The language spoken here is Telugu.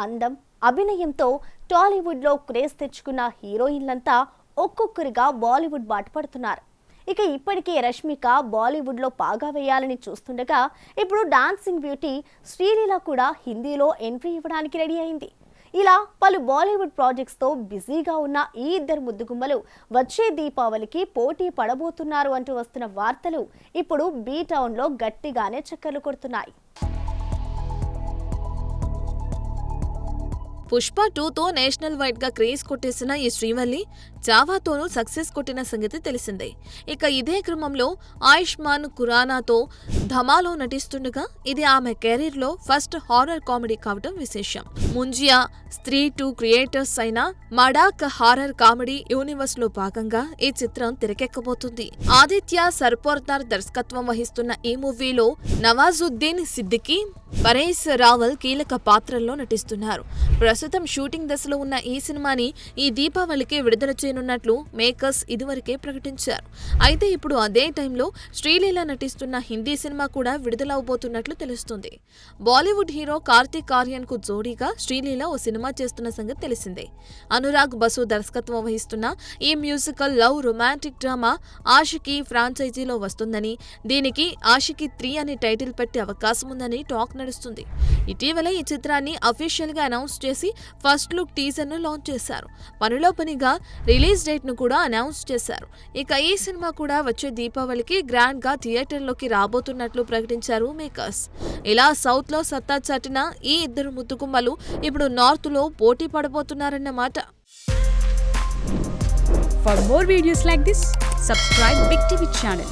అందం, అభినయంతో టాలీవుడ్లో క్రేజ్ తెచ్చుకున్న హీరోయిన్లంతా ఒక్కొక్కరిగా బాలీవుడ్ బాట పడుతున్నారు. ఇక ఇప్పటికే రష్మిక బాలీవుడ్లో పాగా వేయాలని చూస్తుండగా ఇప్పుడు డాన్సింగ్ బ్యూటీ శ్రీలీల కూడా హిందీలో ఎంట్రీ ఇవ్వడానికి రెడీ అయింది. ఇలా పలు బాలీవుడ్ ప్రాజెక్ట్స్తో బిజీగా ఉన్న ఈ ఇద్దరు ముద్దుగుమ్మలు వచ్చే దీపావళికి పోటీ పడబోతున్నారు అంటూ వస్తున్న వార్తలు ఇప్పుడు బీ టౌన్లో గట్టిగానే చక్కర్లు కొడుతున్నాయి. పుష్ప 2తో నేషనల్ వైడ్ గా క్రేజ్ కొట్టేసిన ఈ శ్రీవల్లి జావాతోనూ సక్సెస్ కొట్టిన సంగతి తెలిసిందే. ఇక ఇదే క్రమంలో ఆయుష్మాన్ ఖురానాతో ధమాలో నటిస్తుండగా ఇది ఆమె కెరీర్ లో ఫస్ట్ హారర్ కామెడీ కావడం విశేషం. ముంజియా, స్త్రీ 2 క్రియేటర్స్ అయిన మడాక్ హారర్ కామెడీ యూనివర్స్ లో భాగంగా ఈ చిత్రం తెరకెక్కబోతుంది. ఆదిత్య సర్పోర్దార్ దర్శకత్వం వహిస్తున్న ఈ మూవీలో నవాజుద్దీన్ సిద్దికీ, పరేశ్ రావల్ కీలక పాత్రల్లో నటిస్తున్నారు. ప్రస్తుతం షూటింగ్ దశలో ఉన్న ఈ సినిమాని ఈ దీపావళికి విడుదల చేయనున్నట్లు మేకర్స్ ఇదివరకే ప్రకటించారు. అయితే ఇప్పుడు అదే టైంలో శ్రీలీల నటిస్తున్న హిందీ సినిమా కూడా విడుదలవబోతున్నట్లు తెలుస్తుంది. బాలీవుడ్ హీరో కార్తీక్ ఆర్యన్ కు జోడీగా శ్రీలీల ఓ సినిమా చేస్తున్న సంగతి తెలిసిందే. అనురాగ్ బసు దర్శకత్వం వహిస్తున్న ఈ musical love romantic drama Aashiqui ఫ్రాంచైజీలో వస్తుందని, దీనికి ఆషికీ 3 అనే టైటిల్ పెట్టే అవకాశం ఉందని టాక్ నడుస్తుంది. ఇటీవల ఈ చిత్రాన్ని అఫీషియల్ గా అనౌన్స్ చేసి ఫస్ట్ లుక్ టీజర్ ను లాంచ్ చేశారు. పనిలో పనిగా రిలీజ్ డేట్ ను కూడా అనౌన్స్ చేశారు. ఇక ఈ సినిమా కూడా వచ్చే దీపావళికి గ్రాండ్ గా థియేటర్లోకి రాబోతున్నట్లు ప్రకటించారు మేకర్స్. ఇలా సౌత్ లో సత్తా చాటిన ఈ ఇద్దరు ముద్దుగుమ్మలు ఇప్పుడు నార్త్ లో పోటీ పడబోతున్నారన్నమాట. For more videos like this, subscribe Big TV channel.